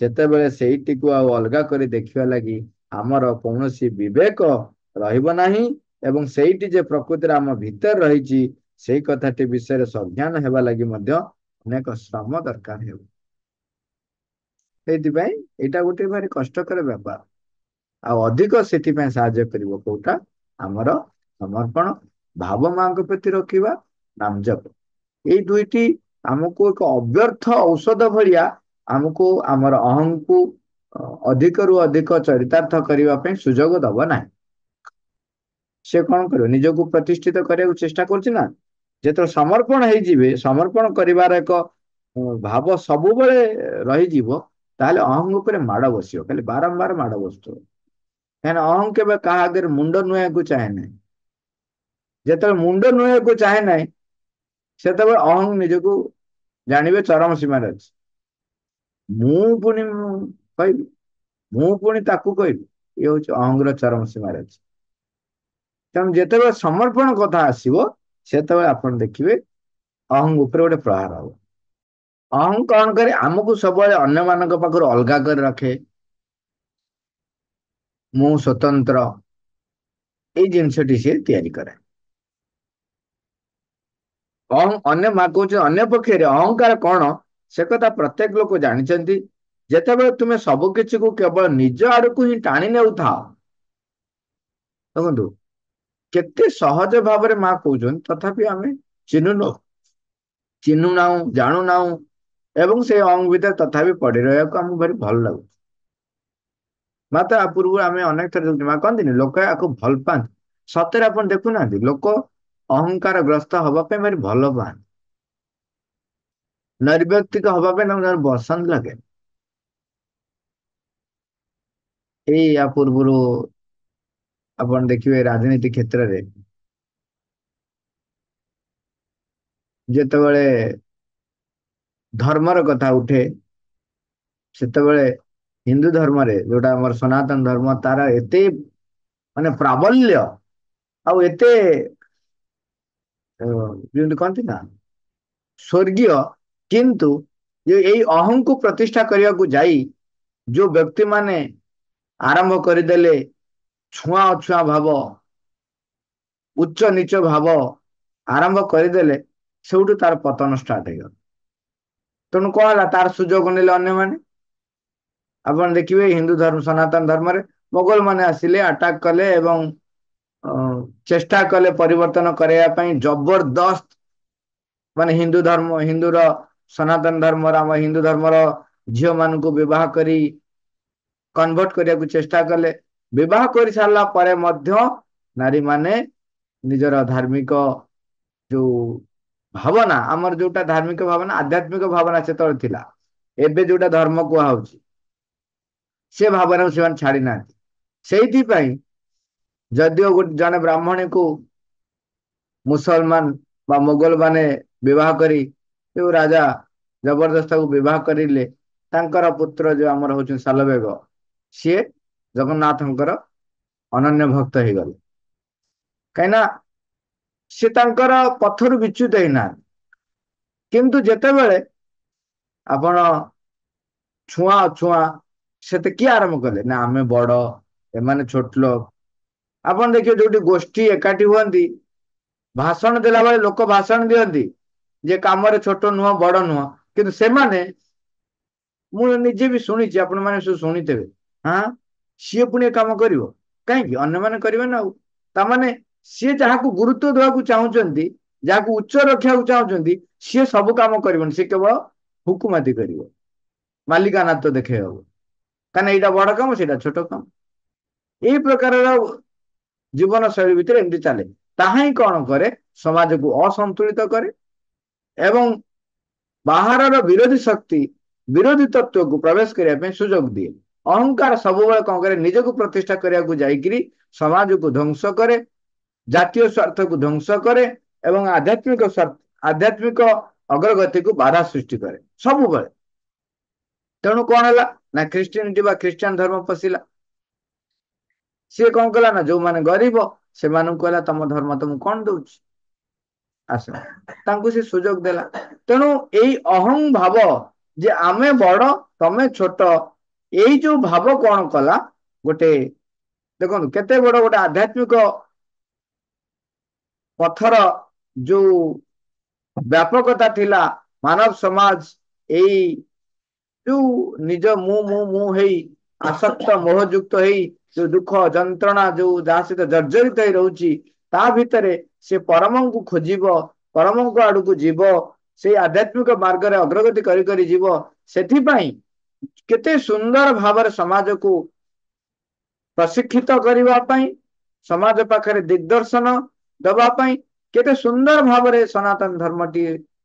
ସେତେବେଳେ ସେଇଟିକୁ ଆଉ ଅଲଗା କରି ଦେଖିବା ଲାଗି ଆମର କୌଣସି ବିବେକ ରହିବ ନାହିଁ ଏବଂ ସେଇଟି ଯେ ପ୍ରକୃତିରେ ଆମ ଭିତରେ ରହିଛି ସେଇ କଥାଟି ବିଷୟରେ ସଜ୍ଞାନ ହେବା ଲାଗି ମଧ୍ୟ ଅନେକ ଶ୍ରମ ଦରକାର ହେବ। ସେଇଥିପାଇଁ ଏଇଟା ଗୋଟେ ଭାରି କଷ୍ଟକର ବ୍ୟାପାର। ଆଉ ଅଧିକ ସେଥିପାଇଁ ସାହାଯ୍ୟ କରିବ କୋଉଟା, ଆମର ସମର୍ପଣ, ଭାବ ମାଙ୍କ ପ୍ରତି ରଖିବା, ନାମ ଜପ। ଏଇ ଦୁଇଟି ଆମକୁ ଏକ ଅବ୍ୟର୍ଥ ଔଷଧ ଭଳିଆ ଆମକୁ ଆମର ଅହଂକୁ ଅଧିକରୁ ଅଧିକ ଚରିତାର୍ଥ କରିବା ପାଇଁ ସୁଯୋଗ ଦବ ନାହିଁ। ସେ କଣ କରିବ, ନିଜକୁ ପ୍ରତିଷ୍ଠିତ କରିବାକୁ ଚେଷ୍ଟା କରୁଛି ନା। ଯେତେବେଳେ ସମର୍ପଣ ହେଇଯିବେ, ସମର୍ପଣ କରିବାର ଏକ ଭାବ ସବୁବେଳେ ରହିଯିବ, ତାହେଲେ ଅହଂ ଉପରେ ମାଡ ବସିବ, ଖାଲି ବାରମ୍ବାର ମାଡ ବସୁଥିବ। କାହିଁକିନା ଅହଂ କେବେ କାହା ଆଗରେ ମୁଣ୍ଡ ନୁଆଇବାକୁ ଚାହେଁ ନାହିଁ। ଯେତେବେଳେ ମୁଣ୍ଡ ନୁଆଇବାକୁ ଚାହେଁ ନାହିଁ, ସେତେବେଳେ ଅହଂ ନିଜକୁ ଜାଣିବେ ଚରମ ସୀମାରେ ଅଛି। ମୁଁ ପୁଣି କହିବି, ମୁଁ ପୁଣି ତାକୁ କହିବି, ଇଏ ହଉଛି ଅହଂର ଚରମ ସୀମାରେ ଅଛି। ତେଣୁ ଯେତେବେଳେ ସମର୍ପଣ କଥା ଆସିବ, ସେତେବେଳେ ଆପଣ ଦେଖିବେ ଅହଂ ଉପରେ ଗୋଟେ ପ୍ରହାର ହବ। ଅହଂ କଣ କରେ, ଆମକୁ ସବୁବେଳେ ଅନ୍ୟମାନଙ୍କ ପାଖରୁ ଅଲଗା କରି ରଖେ। ମୁଁ ସ୍ୱତନ୍ତ୍ର, ଏଇ ଜିନିଷଟି ସିଏ ତିଆରି କରେ। ଅନ୍ୟ ମା କହୁଛି ଅନ୍ୟ ପକ୍ଷରେ ଅହଙ୍କାର କଣ, ସେ କଥା ପ୍ରତ୍ୟେକ ଲୋକ ଜାଣିଛନ୍ତି। ଯେତେବେଳେ ତୁମେ ସବୁ କିଛିକୁ କେବଳ ନିଜ ଆଡକୁ ହିଁ ଟାଣି ନେଉଥାଅ, ଦେଖନ୍ତୁ କେତେ ସହଜ ଭାବରେ ମା କହୁଛନ୍ତି, ତଥାପି ଆମେ ଚିହ୍ନୁ ନାହୁଁ, ଜାଣୁନାହୁଁ ଏବଂ ସେ ଅଙ୍ଗ ଭିତରେ ତଥାପି ପଡି ରହିବାକୁ ଆମକୁ ଭାରି ଭଲ ଲାଗୁଛି। ମା ତା ପୂର୍ବରୁ ଆମେ ଅନେକ ଥର ମା କହନ୍ତିନି ଲୋକ ଆକୁ ଭଲ ପାଆନ୍ତି। ସତରେ ଆପଣ ଦେଖୁନାହାନ୍ତି, ଲୋକ ଅହଙ୍କାର ଗ୍ରସ୍ତ ହବା ପାଇଁ ଭାରି ଭଲ ପାଆନ୍ତି। ନୈର୍ବତ୍ତିକ ହବା ପାଇଁ ତାଙ୍କୁ ପସନ୍ଦ ଲାଗେ। ଏଇ ୟା ପୂର୍ବରୁ ଆପଣ ଦେଖିବେ ରାଜନୀତି କ୍ଷେତ୍ରରେ ଯେତେବେଳେ ଧର୍ମର କଥା ଉଠେ ସେତେବେଳେ ହିନ୍ଦୁ ଧର୍ମରେ ଯୋଉଟା ଆମର ସନାତନ ଧର୍ମ ତାର ଏତେ ମାନେ ପ୍ରାବଲ୍ୟ ଆଉ ଏତେ ଯେମିତି କହନ୍ତି ନା ସ୍वर्ଗୀୟ, କିନ୍ତୁ ଏଇ ଅହଂକୁ ପ୍ରତିଷ୍ଠା କରିବାକୁ ଯାଇ ଯୋଉ ବ୍ୟକ୍ତି ମାନେ ଆରମ୍ଭ କରିଦେଲେ ଛୁଆଁ ଅଛୁଆଁ ଭାବ, ଉଚ୍ଚ ନିଚ ଭାବ ଆରମ୍ଭ କରିଦେଲେ, ସେଉଠୁ ତାର ପତନ ଷ୍ଟାର୍ଟ ହେଇଗଲା। ତେଣୁ କଣ ହେଲା, ତାର ସୁଯୋଗ ନେଲେ ଅନ୍ୟମାନେ। ଆପଣ ଦେଖିବେ ହିନ୍ଦୁ ଧର୍ମ ସନାତନ ଧର୍ମରେ ମୋଗଲ ମାନେ ଆସିଲେ, ଆଟାକ କଲେ ଏବଂ ଅ, ଚେଷ୍ଟା କଲେ ପରିବର୍ତ୍ତନ କରିବା ପାଇଁ ଜବରଦସ୍ତ, ମାନେ ହିନ୍ଦୁର ସନାତନ ଧର୍ମର ଆମ ହିନ୍ଦୁ ଧର୍ମର ଝିଅ ମାନଙ୍କୁ ବିବାହ କରି କନଭର୍ଟ କରିବାକୁ ଚେଷ୍ଟା କଲେ। ବିବାହ କରି ସାରିଲା ପରେ ମଧ୍ୟ ନାରୀ ମାନେ ନିଜର ଧାର୍ମିକ ଯୋଉ ଭାବନା, ଆମର ଯୋଉଟା ଧାର୍ମିକ ଭାବନା ଆଧ୍ୟାତ୍ମିକ ଭାବନା ସେତେବେଳେ ଥିଲା, ଏବେ ଯୋଉଟା ଧର୍ମ କୁହାହଉଛି ସେ ଭାବନାକୁ ସେମାନେ ଛାଡି ନାହାନ୍ତି। ସେଇଥିପାଇଁ ଯଦିଓ ଜଣେ ବ୍ରାହ୍ମଣୀକୁ ମୁସଲମାନ ବା ମୋଗଲ ମାନେ ବିବାହ କରି ଯୋଉ ରାଜା ଜବରଦସ୍ତକୁ ବିବାହ କରିଲେ, ତାଙ୍କର ପୁତ୍ର ଯୋଉ ଆମର ହଉଛନ୍ତି ସାଲବେଗ, ସିଏ ଜଗନ୍ନାଥଙ୍କର ଅନନ୍ୟ ଭକ୍ତ ହେଇଗଲେ। କାହିଁକି ନା ସେ ତାଙ୍କର ପଥରୁ ବିଚ୍ୟୁତ ହେଇନାହାନ୍ତି। କିନ୍ତୁ ଯେତେବେଳେ ଆପଣ ଛୁଆଁ ଅଛୁଆଁ ସେତେ କିଏ ଆରମ୍ଭ କଲେ ନା ଆମେ ବଡ, ଏମାନେ ଛୋଟ ଲୋକ। ଆପଣ ଦେଖିବେ ଯୋଉଠି ଗୋଷ୍ଠୀ ଏକାଠି ହୁଅନ୍ତି, ଭାଷଣ ଦେଲା ବେଳେ ଲୋକ ଭାଷଣ ଦିଅନ୍ତି ଯେ କାମରେ ଛୋଟ ନୁହଁ ବଡ ନୁହଁ, କିନ୍ତୁ ସେମାନେ, ମୁଁ ନିଜେ ବି ଶୁଣିଛି, ଆପଣ ମାନେ ସବୁ ଶୁଣିଥିବେ, ହଁ ସିଏ ପୁଣି ଏ କାମ କରିବ କାହିଁକି, ଅନ୍ୟମାନେ କରିବେ ନା ଆଉ। ତାମାନେ ସିଏ ଯାହାକୁ ଗୁରୁତ୍ୱ ଦେବାକୁ ଚାହୁଁଛନ୍ତି, ଯାହାକୁ ଉଚ୍ଚ ରଖିବାକୁ ଚାହୁଁଛନ୍ତି, ସିଏ ସବୁ କାମ କରିବନି, ସିଏ କେବଳ ହୁକୁମାତି କରିବ, ମାଲିକାନାତ୍ୱ ଦେଖେଇ ହବ। କାହିଁକିନା ଏଇଟା ବଡ କାମ ସେଇଟା ଛୋଟ କାମ, ଏଇ ପ୍ରକାରର ଜୀବନ ଶୈଳୀ ଭିତରେ ଏମିତି ଚାଲେ। ତାହା ହିଁ କଣ କରେ, ସମାଜକୁ ଅସନ୍ତୁଳିତ କରେ ଏବଂ ବାହାରର ବିରୋଧୀ ଶକ୍ତି, ବିରୋଧୀ ତତ୍ଵକୁ ପ୍ରବେଶ କରିବା ପାଇଁ ସୁଯୋଗ ଦିଏ। ଅହଂକାର ସବୁବେଳେ କଣ କରେ, ନିଜକୁ ପ୍ରତିଷ୍ଠା କରିବାକୁ ଯାଇକିରି ସମାଜକୁ ଧ୍ୱଂସ କରେ, ଜାତୀୟ ସ୍ୱାର୍ଥକୁ ଧ୍ୱଂସ କରେ ଏବଂ ଆଧ୍ୟାତ୍ମିକ ଅଗ୍ରଗତିକୁ ବାଧା ସୃଷ୍ଟି କରେ ସବୁବେଳେ। ତେଣୁ କଣ ହେଲା ନା ଖ୍ରୀଷ୍ଟିଆନିଟି ବା ଖ୍ରୀଷ୍ଟିଆନ ଧର୍ମ ପଶିଲା। ସିଏ କଣ କଲା ନା ଯୋଉମାନେ ଗରିବ ସେମାନଙ୍କୁ କହିଲା ତମ ଧର୍ମ ତମକୁ କଣ ଦଉଛି, ଆସ, ତାଙ୍କୁ ସେ ସୁଯୋଗ ଦେଲା। ତେଣୁ ଏଇ ଅହଂ ଭାବ ଯେ ଆମେ ବଡ ତମେ ଛୋଟ, ଏଇ ଯୋଉ ଭାବ କଣ କଲା, ଗୋଟେ ଦେଖନ୍ତୁ କେତେ ବଡ ଗୋଟେ ଆଧ୍ୟାତ୍ମିକ ପଥର ଯୋଉ ବ୍ୟାପକତା ଥିଲା, ମାନବ ସମାଜ ଏଇ ଯୋଉ ନିଜ ମୁଁ ହେଇ ଆସକ୍ତ ମୋହଯୁକ୍ତ ହେଇ ଯୋଉ ଦୁଃଖ ଯନ୍ତ୍ରଣା ଯୋଉ ଯାହା ସହିତ ଜର୍ଜରିତ ହେଇ ରହୁଛି, ତା ଭିତରେ ସେ ପରମଙ୍କୁ ଖୋଜିବ, ପରମଙ୍କ ଆଡକୁ ଯିବ, ସେଇ ଆଧ୍ୟାତ୍ମିକ ମାର୍ଗରେ ଅଗ୍ରଗତି କରି କରି ଯିବ। ସେଥିପାଇଁ କେତେ ସୁନ୍ଦର ଭାବରେ ସମାଜକୁ ପ୍ରଶିକ୍ଷିତ କରିବା ପାଇଁ, ସମାଜ ପାଖରେ ଦିଗଦର୍ଶନ ଦବା ପାଇଁ କେତେ ସୁନ୍ଦର ଭାବରେ ସନାତନ ଧର୍ମଟି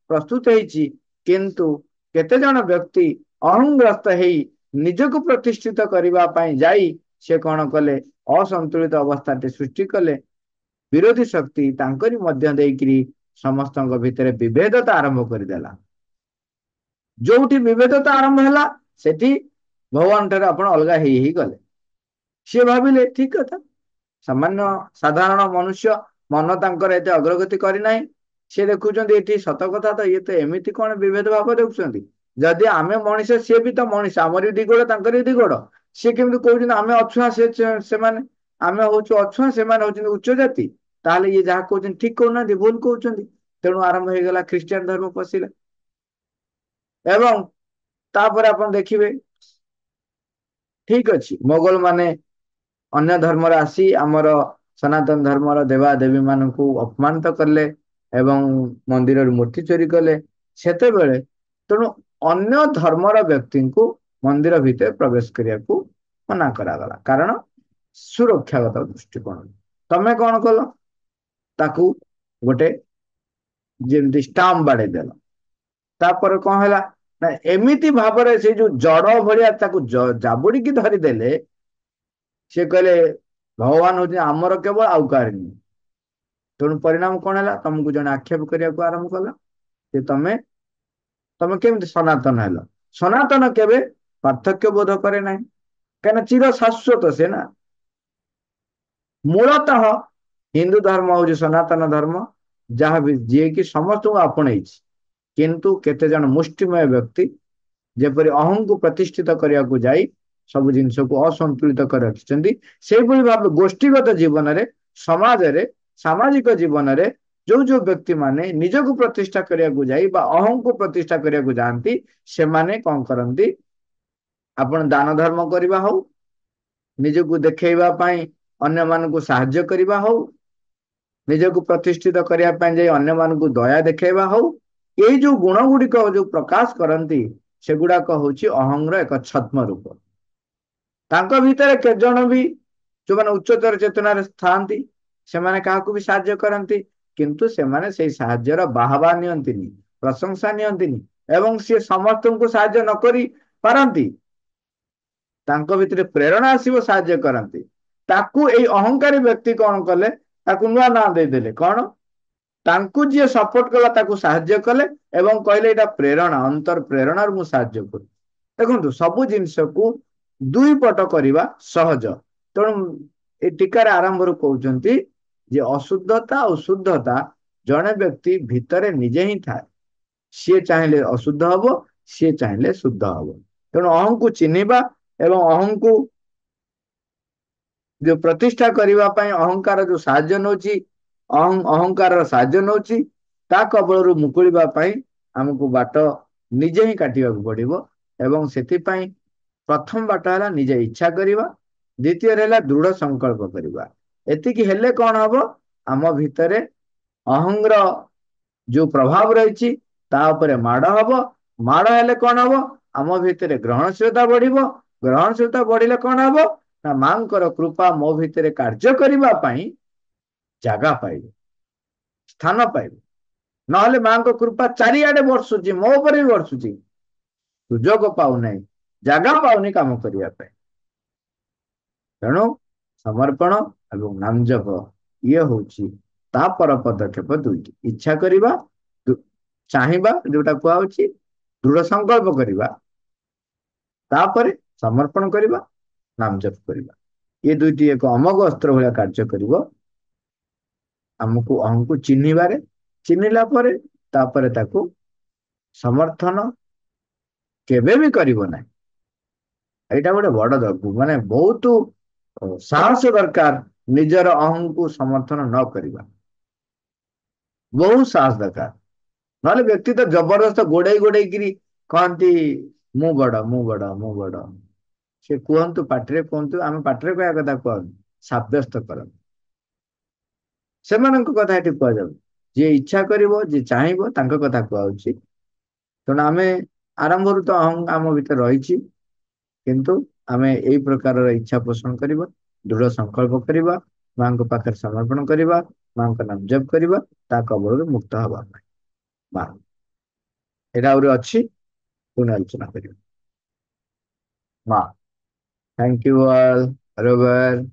ପ୍ରସ୍ତୁତ ହେଇଛି। କିନ୍ତୁ କେତେ ଜଣ ବ୍ୟକ୍ତି ଅହଂଗ୍ରସ୍ତ ହେଇ ନିଜକୁ ପ୍ରତିଷ୍ଠିତ କରିବା ପାଇଁ ଯାଇ ସେ କଣ କଲେ, ଅସନ୍ତୁଳିତ ଅବସ୍ଥାଟି ସୃଷ୍ଟି କଲେ। ବିରୋଧୀ ଶକ୍ତି ତାଙ୍କରି ମଧ୍ୟ ଦେଇକରି ସମସ୍ତଙ୍କ ଭିତରେ ବିଭେଦତା ଆରମ୍ଭ କରିଦେଲା। ଯୋଉଠି ବିଭେଦତା ଆରମ୍ଭ ହେଲା, ସେଠି ଭଗବାନ ଠାରୁ ଆପଣ ଅଲଗା ହେଇ ଗଲେ। ସିଏ ଭାବିଲେ ଠିକ କଥା, ସାମାନ୍ୟ ସାଧାରଣ ମନୁଷ୍ୟ, ମନ ତାଙ୍କର ଏତେ ଅଗ୍ରଗତି କରିନାହିଁ, ସିଏ ଦେଖୁଛନ୍ତି ଏଠି ସତ କଥା ତ, ଇଏ ତ ଏମିତି କଣ ବିଭେଦ ଭାବ ଦେଖୁଛନ୍ତି। ଯଦି ଆମେ ମଣିଷ ସିଏ ବି ତ ମଣିଷ, ଆମର ବି ଦି ଗୋଡ ତାଙ୍କର ବି ଦି ଗୋଡ, ସିଏ କେମିତି କହୁଛନ୍ତି ଆମେ ଅଛୁଆଁ ସେମାନେ, ଆମେ ହଉଛୁ ଅଛୁଆଁ ସେମାନେ ହଉଛନ୍ତି ଉଚ୍ଚ ଜାତି, ତାହେଲେ ଇଏ ଯାହା କହୁଛନ୍ତି ଠିକ କହୁନାହାନ୍ତି, ଭୁଲ କହୁଛନ୍ତି। ତେଣୁ ଆରମ୍ଭ ହେଇଗଲା ଖ୍ରୀଷ୍ଟିଆନ ଧର୍ମ ପଶିଲା। ଏବଂ ତାପରେ ଆପଣ ଦେଖିବେ, ଠିକ ଅଛି ମୋଗଲ ମାନେ ଅନ୍ୟ ଧର୍ମରେ ଆସି ଆମର ସନାତନ ଧର୍ମର ଦେବା ଦେବୀ ମାନଙ୍କୁ ଅପମାନିତ କଲେ ଏବଂ ମନ୍ଦିରରୁ ମୂର୍ତ୍ତି ଚୋରି କଲେ। ସେତେବେଳେ ତେଣୁ ଅନ୍ୟ ଧର୍ମର ବ୍ୟକ୍ତିଙ୍କୁ ମନ୍ଦିର ଭିତରେ ପ୍ରବେଶ କରିବାକୁ ମନା କରାଗଲା, କାରଣ ସୁରକ୍ଷାଗତ ଦୃଷ୍ଟିକୋଣ। ତମେ କଣ କଲ, ତାକୁ ଗୋଟେ ଯେମିତି ଷ୍ଟାମ୍ପ ବାଡେଇ ଦେଲ। ତାପରେ କଣ ହେଲା ନା ଏମିତି ଭାବରେ ସେଇ ଯୋଉ ଜଡ ଭଳିଆ ତାକୁ ଜାବୁଡିକି ଧରିଦେଲେ, ସେ କହିଲେ ଭଗବାନ ହଉଛି ଆମର କେବଳ, ଆଉ କାହାର ନୁହେଁ। ତେଣୁ ପରିଣାମ କଣ ହେଲା? ତମକୁ ଜଣେ ଆକ୍ଷେପ କରିବାକୁ ଆରମ୍ଭ କଲା ଯେ ତମେ କେମିତି ସନାତନ ହେଲ? ସନାତନ କେବେ ପାର୍ଥକ୍ୟ ବୋଧ କରେ ନାହିଁ, କାହିଁକିନା ଚିର ଶାଶ୍ୱତ ସେ ନା। ମୂଳତଃ ହିନ୍ଦୁ ଧର୍ମ ହଉଛି ସନାତନ ଧର୍ମ, ଯାହା ବି ଯିଏକି ସମସ୍ତଙ୍କୁ ଆପଣେଇଛି। କିନ୍ତୁ କେତେ ଜଣ ମୁଷ୍ଟିମୟ ବ୍ୟକ୍ତି ଯେପରି ଅହଂକୁ ପ୍ରତିଷ୍ଠିତ କରିବାକୁ ଯାଇ ସବୁ ଜିନିଷକୁ ଅସନ୍ତୁଳିତ କରି ରଖିଛନ୍ତି, ସେଇଭଳି ଭାବେ ଗୋଷ୍ଠୀଗତ ଜୀବନରେ, ସମାଜରେ, ସାମାଜିକ ଜୀବନରେ ଯୋଉ ଯୋଉ ବ୍ୟକ୍ତି ମାନେ ନିଜକୁ ପ୍ରତିଷ୍ଠା କରିବାକୁ ଯାଇ ବା ଅହଂକୁ ପ୍ରତିଷ୍ଠା କରିବାକୁ ଯାଆନ୍ତି, ସେମାନେ କଣ କରନ୍ତି? ଆପଣ ଦାନ ଧର୍ମ କରିବା ହଉ, ନିଜକୁ ଦେଖେଇବା ପାଇଁ ଅନ୍ୟମାନଙ୍କୁ ସାହାଯ୍ୟ କରିବା ହଉ, ନିଜକୁ ପ୍ରତିଷ୍ଠିତ କରିବା ପାଇଁ ଯାଇ ଅନ୍ୟମାନଙ୍କୁ ଦୟା ଦେଖେଇବା ହଉ, ଏଇ ଯୋଉ ଗୁଣ ଗୁଡିକ ଯୋଉ ପ୍ରକାଶ କରନ୍ତି, ସେଗୁଡାକ ହଉଛି ଅହଂର ଏକ ଛଦ୍ମ ରୂପ। ତାଙ୍କ ଭିତରେ କେତେ ଜଣ ବି ଯୋଉମାନେ ଉଚ୍ଚତର ଚେତନାରେ ଥାଆନ୍ତି, ସେମାନେ କାହାକୁ ବି ସାହାଯ୍ୟ କରନ୍ତି, କିନ୍ତୁ ସେମାନେ ସେଇ ସାହାଯ୍ୟର ବାହାବା ନିଅନ୍ତିନି, ପ୍ରଶଂସା ନିଅନ୍ତିନି। ଏବଂ ସିଏ ସମସ୍ତଙ୍କୁ ସାହାଯ୍ୟ ନ କରି ପାରନ୍ତି, ତାଙ୍କ ଭିତରେ ପ୍ରେରଣା ଆସିବ, ସାହାଯ୍ୟ କରନ୍ତି। ତାକୁ ଏଇ ଅହଂକାରୀ ବ୍ୟକ୍ତି କଣ କଲେ? ତାକୁ ନୂଆ ନାଁ ଦେଇଦେଲେ କଣ? ତାଙ୍କୁ ଯିଏ ସପୋର୍ଟ କଲା ତାକୁ ସାହାଯ୍ୟ କଲେ ଏବଂ କହିଲେ ଏଇଟା ପ୍ରେରଣା, ଅନ୍ତର ପ୍ରେରଣାରୁ ମୁଁ ସାହାଯ୍ୟ କରୁଛି। ଦେଖନ୍ତୁ, ସବୁ ଜିନିଷକୁ ଦୁଇ ପଟ କରିବା ସହଜ। ତେଣୁ ଏ ଟୀକାର ଆରମ୍ଭରୁ କହୁଛନ୍ତି ଯେ ଅଶୁଦ୍ଧତା ଆଉ ଶୁଦ୍ଧତା ଜଣେ ବ୍ୟକ୍ତି ଭିତରେ ନିଜେ ହିଁ ଥାଏ। ସିଏ ଚାହିଁଲେ ଅଶୁଦ୍ଧ ହବ, ସିଏ ଚାହିଁଲେ ଶୁଦ୍ଧ ହବ। ତେଣୁ ଅହଂକୁ ଚିହ୍ନିବା ଏବଂ ଅହଂକୁ ଯୋଉ ପ୍ରତିଷ୍ଠା କରିବା ପାଇଁ ଅହଂକାର ଯୋଉ ସାହାଯ୍ୟ ନଉଛି, ଅହଂକାରର ସାହାଯ୍ୟ ନଉଛି, ତା କବଳରୁ ମୁକୁଳିବା ପାଇଁ ଆମକୁ ବାଟ ନିଜେ ହିଁ କାଟିବାକୁ ପଡିବ। ଏବଂ ସେଥିପାଇଁ ପ୍ରଥମ ବାଟ ହେଲା ନିଜେ ଇଚ୍ଛା କରିବା, ଦ୍ୱିତୀୟରେ ହେଲା ଦୃଢ ସଂକଳ୍ପ କରିବା। ଏତିକି ହେଲେ କଣ ହବ? ଆମ ଭିତରେ ଅହଂର ଯୋଉ ପ୍ରଭାବ ରହିଛି ତା ଉପରେ ମାଡ ହବ। ମାଡ ହେଲେ କଣ ହବ? ଆମ ଭିତରେ ଗ୍ରହଣଶୀଳତା ବଢିବ। ଗ୍ରହଣଶୀଳତା ବଢିଲେ କଣ ହବ? ନା ମାଙ୍କର କୃପା ମୋ ଭିତରେ କାର୍ଯ୍ୟ କରିବା ପାଇଁ ଜାଗା ପାଇବ, ସ୍ଥାନ ପାଇବ। ନହେଲେ ମାଙ୍କ କୃପା ଚାରିଆଡେ ବର୍ଷୁଛି, ମୋ ଉପରେ ବି ବର୍ଷୁଛି, ସୁଯୋଗ ପାଉନାହିଁ, ଜାଗା ପାଉନି କାମ କରିବା ପାଇଁ। ତେଣୁ ସମର୍ପଣ ଏବଂ ନାମଜପ, ଇଏ ହଉଛି ତାପର ପଦକ୍ଷେପ ଦୁଇଟି। ଇଚ୍ଛା କରିବା, ଚାହିଁବା, ଯୋଉଟା କୁହାହଉଛି ଦୃଢ ସଂକଳ୍ପ କରିବା, ତାପରେ ସମର୍ପଣ କରିବା, ନାମଜପ କରିବା। ଏ ଦୁଇଟି ଏକ ଅମୋଘ ଅସ୍ତ୍ର ଭଳିଆ କାର୍ଯ୍ୟ କରିବ ଆମକୁ ଅହଂକୁ ଚିହ୍ନିବାରେ। ଚିହ୍ନିଲା ପରେ ତାପରେ ତାକୁ ସମର୍ଥନ କେବେ ବି କରିବ ନାହିଁ। ଏଇଟା ଗୋଟେ ବଡ ମାନେ ବହୁତ ସାହସ ଦରକାର, ନିଜର ଅହଂକୁ ସମର୍ଥନ ନ କରିବା। ବହୁତ ସାହସ ଦରକାର। ନହେଲେ ବ୍ୟକ୍ତି ତ ଜବରଦସ୍ତ ଗୋଡେଇ ଗୋଡେଇକିରି କହନ୍ତି ମୁଁ ବଡ, ମୁଁ ବଡ, ମୁଁ ବଡ। ସେ କୁହନ୍ତୁ, ପାଟିରେ କୁହନ୍ତୁ, ଆମେ ପାଟିରେ କହିବା କଥା କୁହନ୍ତୁ, ସାବ୍ୟସ୍ତ କରନ୍ତୁ। ସେମାନଙ୍କ କଥା ଏଠି କୁହାଯାଉ, ଯିଏ ଇଚ୍ଛା କରିବ, ଯିଏ ଚାହିଁବ, ତାଙ୍କ କଥା କୁହାଯାଉଛି। ତେଣୁ ଆମେ ଆରମ୍ଭରୁ ତ ଅହଂ ଆମ ଭିତରେ ରହିଛି, କିନ୍ତୁ ଆମେ ଏଇ ପ୍ରକାରର ଇଚ୍ଛା ପୋଷଣ କରିବା, ଦୃଢ ସଂକଳ୍ପ କରିବା, ମାଙ୍କ ପାଖରେ ସମର୍ପଣ କରିବା, ମାଙ୍କ ନାମ ଜପ କରିବା, ତା କବଳରୁ ମୁକ୍ତ ହବା ପାଇଁ। ମା, ଏଇଟା ଆହୁରି ଅଛି, ପୁଣି ଆଲୋଚନା କରିବା। ମା, ଥ୍ୟାଙ୍କ ୟୁ ଅଲ୍। ବରାବର।